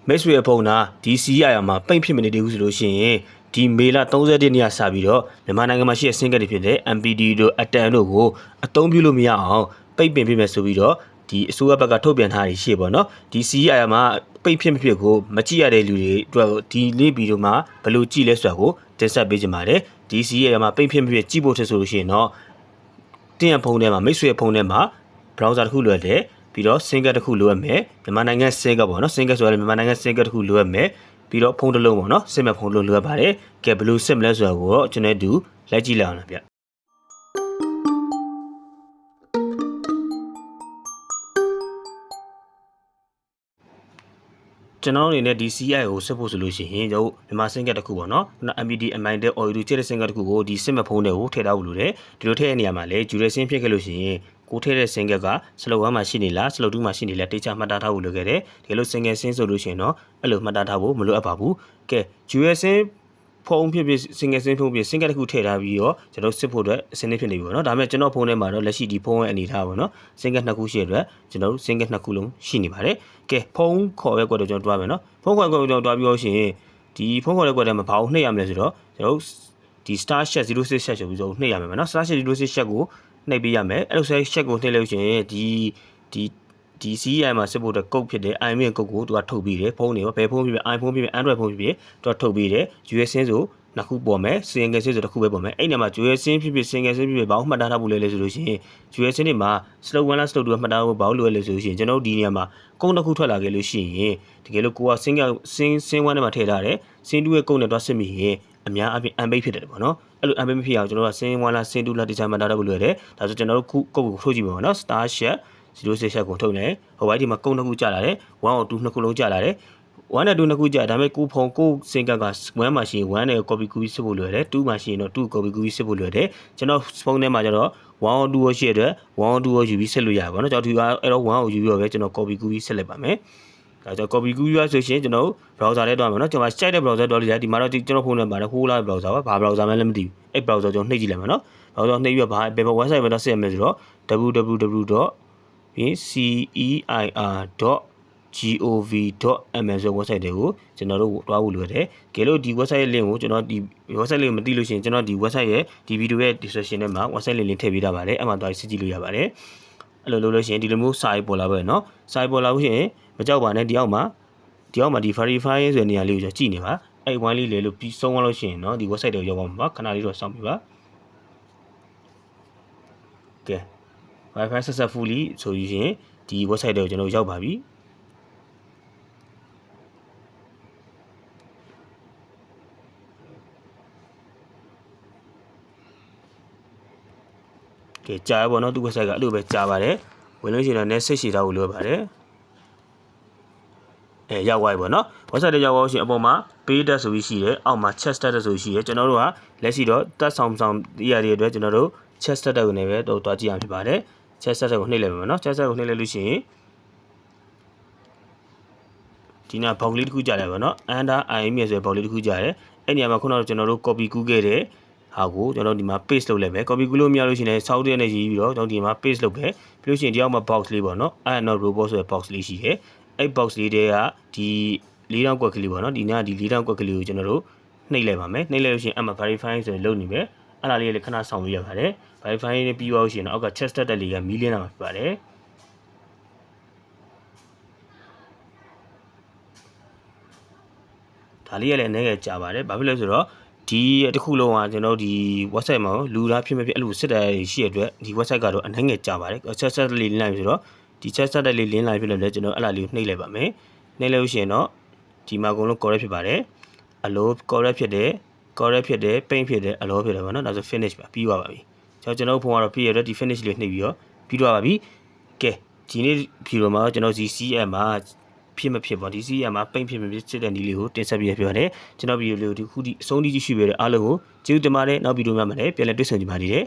မိတ်ဆွေအဖုံနာဒီ CI မှာပိတ်ဖြစ်မနေသေးဘူးဆိုလို့ရှိရင်ဒီမေလ30ရက်နေ့ကစပြီးတော့မြန်မာနိုင်ငံမှာရှိတဲ့စင်ကတ်တွေဖြစ်တဲ့ MPD တို့အတန်တို့ကိုအသုံးပြုလို့မရအောင်ပိတ်ပင်ပြမယ်ဆိုပြီးတော့ဒီအစိုးရဘက်ကထုတ်ပြန်ထားရရှိပေါ့နော်ဒီ CI မှာပိတ်ဖြစ်မဖြစ်ကိုမကြည့်ရတဲ့လူတွေအတွက်ဒီနေ့ဗီဒီယိုမှာဘယ်လိုကြည့်လဲဆိုတာကိုတင်ဆက်ပေးချင်ပါတယ်ဒီ CI မှာပိတ်ဖြစ်မဖြစ်ကြည့်ဖို့ထက်ဆိုလို့ရှိရင်တော့တင်ရဖုန်းထဲမှာမိတ်ဆွေဖုန်းထဲမှာ browser တစ်ခုလွှဲတယ်ပြီးတော့ single တစ်ခုလိုရမယ်မြန်မာနိုင်ငံ single ပေါ့နော် single ဆိုရယ်မြန်မာနိုင်ငံ single တစ်ခုလိုရမယ်ပြီးတော့ဖုန်းတစ်လုံးပေါ့နော်စစ်မဲ့ဖုန်းတစ်လုံးလိုရပါတယ်ကဲဘယ်လိုစစ်မလဲဆိုတာကိုတော့ကျွန်တော်တို့လိုက်ကြည့်လိုက်အောင်လားဗျကျွန်တော်အနေနဲ့ဒီ CI ကိုစစ်ဖို့ဆိုလို့ရှိရင်ကျွန်တော်မြန်မာ single တစ်ခုပေါ့နော်ခုန MPD MID audio ချဲ့တဲ့ single တစ်ခုကိုဒီစစ်မဲ့ဖုန်းတွေကိုထည့်ထားဖို့လိုတယ်ဒီလိုထည့်တဲ့နေရာမှာလည်း duration ဖြစ်ခဲ့လို့ရှိရင်ကိုထည့်တဲ့ single က slow 1မှာရှိနေလား slow 2မှာရှိနေလားတိကျမှတ်သားထားဖို့လိုခဲ့တယ်ဒီလို single sync ဆိုလို့ရှိရင်တော့အဲ့လိုမှတ်သားထားဖို့မလိုအပ်ပါဘူးကဲ duration ဖုန်းဖြစ်ဖြစ် single sync ဖုန်းဖြစ် single တစ်ခုထည့်ထားပြီးတော့ကျွန်တော်စစ်ဖို့အတွက်အဆင်သင့်ဖြစ်နေပြီပေါ့နော်ဒါပေမဲ့ကျွန်တော်ဖုန်းထဲမှာတော့လက်ရှိဒီဖုန်းရဲ့အနေထားပေါ့နော် single နှစ်ခုရှိတဲ့အတွက်ကျွန်တော် single နှစ်ခုလုံးရှိနေပါတယ်ကဲဖုန်းခေါ်ရဲကွက်တော့ကျွန်တော်တွားမယ်နော်ဖုန်းခေါ်ရဲကွက်ကျွန်တော်တွားပြီးတော့ရှင်ဒီဖုန်းခေါ်ရဲကွက်ထဲမှာဘာလို့နှိပ်ရမလဲဆိုတော့ကျွန်တော်ဒီ star chat 06 chat ဆိုပြီးတော့နှိပ်ရမယ်နော် star chat 06 chat ကိုနှိပ်ပေးရမယ်အဲ့လိုဆို chat ကိုနှိပ်လို့ရှင်ဒီ CI မှာစစ်ဖို့အတွက်ကုတ်ဖြစ်တဲ့ IMEI ကုတ်ကိုသူကထုတ်ပြီးတယ်ဖုန်းတွေရောဘယ်ဖုန်းဖြစ်ဖြစ် iPhone ဖြစ်ဖြစ် Android ဖုန်းဖြစ်ဖြစ်သူကထုတ်ပြီးတယ် USN ဆိုနှစ်ခုပေါ်မယ် single sync ဆိုတစ်ခုပဲပေါ်မယ်အဲ့ညမှာ USN ဖြစ်ဖြစ် single sync ဖြစ်ဖြစ်ဘာလို့မှတ်သားထားဖို့လဲဆိုလို့ရှိရင် USN တွေမှာ slow 1လား slow 2ကမှတ်သားဖို့ဘာလို့လိုရလဲဆိုလို့ရှိရင်ကျွန်တော်တို့ဒီနေရာမှာကုတ်တစ်ခုထွက်လာခဲ့လို့ရှိရင်တကယ်လို့ကိုက single sync 1ထဲမှာထည့်ထားတယ် sync 2ရဲ့ကုတ်နဲ့တွားစစ်မိရင်အများအပြား unbait ဖြစ်တယ်ပေါ့နော်အဲ့လို unbait မဖြစ်အောင်ကျွန်တော်က sync 1လား sync 2လားဒီတိုင်းမှတ်သားထားဖို့လိုရတယ်ဒါဆိုကျွန်တော်တို့ကုတ်ကိုထုတ်ကြည့်ပါမယ်နော် star chat 06 chat ကိုထုတ်နေဟိုဘက်ဒီမှာကုတ်နှစ်ခုကြာလာတယ်1 or 2နှစ်ခုလုံးကြာလာတယ်1နဲ့2နှစ်ခုကြာဒါပေမဲ့ကိုဖုန်းကိုစင်ကတ်က1မှာရှိရင်1နဲ့ copy ကူးပြီးစစ်ဖို့လွယ်တယ်2မှာရှိရင်တော့2 copy ကူးပြီးစစ်ဖို့လွယ်တယ်ကျွန်တော်ဖုန်းထဲမှာကျတော့1 or 2ရောရှိတဲ့အတွက်1 or 2ရောယူပြီးစစ်လို့ရပါဘောเนาะကျွန်တော်ဒီအဲ့တော့1ကိုယူပြီးတော့ပဲကျွန်တော် copy ကူးပြီးစစ်လိုက်ပါမယ်ဒါကြောင့် copy ကူးရဆိုရှင်ကျွန်တော် browser ထဲတွားမှာเนาะကျွန်တော်စိုက်တဲ့ browser တွားလို့ရတယ်ဒီမှာတော့ကျွန်တော်ဖုန်းထဲမှာဟိုးလာ browser ပါဘာ browser မှလည်းမသိဘူးအဲ့ browser ကျွန်တော်နှိပ်ကြည့်လိုက်မှာเนาะ browser နှိပ်ပြီးတော့ဘာဘယ် website မှာတော့စစ်ရမယ်ဆိုတော့ www.ceir.gov.mm ဆို website တွေကိုကျွန်တော်တို့တွားဖို့လိုတယ်။ကဲလို့ဒီ website ရဲ့ link ကိုကျွန်တော်ဒီ website link မသိလို့ရှိရင်ကျွန်တော်ဒီ website ရဲ့ဒီ video ရဲ့ description ထဲမှာ website link ထည့်ပေးထားပါတယ်။အဲ့မှာတွားစစ်ကြည့်လို့ရပါတယ်။အဲ့လိုလုပ်လို့ရှိရင်ဒီလိုမျိုး site ပေါ်လာပဲเนาะ site ပေါ်လာလို့ရှိရင်မကြောက်ပါနဲ့ဒီအောက်မှာဒီ verify ဆိုတဲ့နေရာလေးကိုကျွန်တော်ကြည့်နေပါ။အဲ့ one လေးလေလို့ပြီးဆုံးသွားလို့ရှိရင်เนาะဒီ website တွေကိုရောက်ပါမှာခဏလေးတော့စောင့်ပြပါ။ကဲ Wi-Fi successfully ဆိုရင်ဒီ website တွေကိုကျွန်တော်ရောက်ပါပြီကဲကြာပါတော့သူ website ကအဲ့လိုပဲကြာပါတယ်ဝင်လို့ရှိရင်တော့ net ဆက်ရှိထားဖို့လိုပါတယ်ရောက်သွားပြီပေါ့နော် website တွေရောက်သွားရှင်အပေါ်မှာ page tag ဆိုပြီးရှိတယ်အောက်မှာ chat status ဆိုရှိတယ်ကျွန်တော်တို့ကလက်ရှိတော့တက်ဆောင်ရတဲ့အတွက်ကျွန်တော်တို့ chat status ကိုလည်းပဲတော့တွားကြည့်ရမှာဖြစ်ပါတယ် chat status ကိုနှိပ်လိုက်ပါမယ်နော် chat status ကိုနှိပ်လိုက်လို့ရှိရင်ဒီနာဘောက်ကလေးတစ်ခုကြာတယ်ပေါ့နော် under IMEI ဆိုတဲ့ဘောက်လေးတစ်ခုကြာတယ်အဲ့နေရာမှာခုနကကျွန်တော်တို့ copy ကူးခဲ့တဲ့ဟာကိုကျွန်တော်ဒီမှာ paste လုပ်လိုက်မယ် copy ကူးလို့မရလို့ရှိရင်လည်း software နဲ့ရေးပြီးတော့ကျွန်တော်ဒီမှာ paste လုပ်ပဲပြီးလို့ရှိရင်ဒီအောက်မှာ box လေးပေါ့နော် I am not robot ဆိုတဲ့ box လေးရှိတယ်အဲ့ box လေးတွေကဒီ၄တောင်ကွက်ကလေးပေါ့နော်ဒီနားဒီ၄တောင်ကွက်ကလေးကိုကျွန်တော်တို့နှိပ်လိုက်ပါမယ်နှိပ်လိုက်လို့ရှိရင်အမှ verify ဆိုရင်လုပ်နေမယ်အဲ့ဒါလေးလည်းခဏဆောင်ပေးရပါတယ် verify နဲ့ပြီးသွားလို့ရှိရင်တော့အောက်က chat status လေးကမီးလင်းလာမှာဖြစ်ပါတယ်ဒါလေးရလည်းအနေငယ်ကြာပါတယ်ဘာဖြစ်လဲဆိုတော့ဒီတစ်ခုလုံးကကျွန်တော်ဒီ website မှာလူသားဖြစ်မဖြစ်အဲ့လိုစစ်တယ်ရှိရတဲ့အတွက်ဒီ website ကတော့အနေငယ်ကြာပါတယ် chat status လေးလင်းလိုက်ပြီဆိုတော့ဒီ chat status လေးလင်းလိုက်ပြီလို့လည်းကျွန်တော်အဲ့ဒါလေးကိုနှိပ်လိုက်ပါမယ်နှိပ်လိုက်လို့ရှိရင်တော့ဒီမှာအကုန်လုံး correct ဖြစ်ပါတယ်အလို correct ဖြစ်တယ် paint ဖြစ်တယ်အလိုဖြစ်တယ်ပေါ့နော်ဒါဆို finish ပါပြီးသွားပါပြီကျွန်တော်ဖုန်းကတော့ပြည့်ရတဲ့ဒီ finish လေးနှိပ်ပြီးတော့ပြီးသွားပါပြီကဲဒီနေ့ဗီဒီယိုမှာကျွန်တော် CM မှာဖြစ်မဖြစ်ပေါ့ဒီ CM မှာပိတ်ဖြစ်မဖြစ်စစ်တဲ့နည်းလေးကိုတင်ဆက်ပြပြပါတယ်ကျွန်တော်ဗီဒီယိုလေးကိုဒီခုဒီအဆုံးထိကြည့်ရှုပေးတဲ့အားလုံးကိုကျေးဇူးတင်ပါတယ်နောက်ဗီဒီယိုမှာလည်းပြန်လည်တွေ့ဆုံကြပါသေးတယ်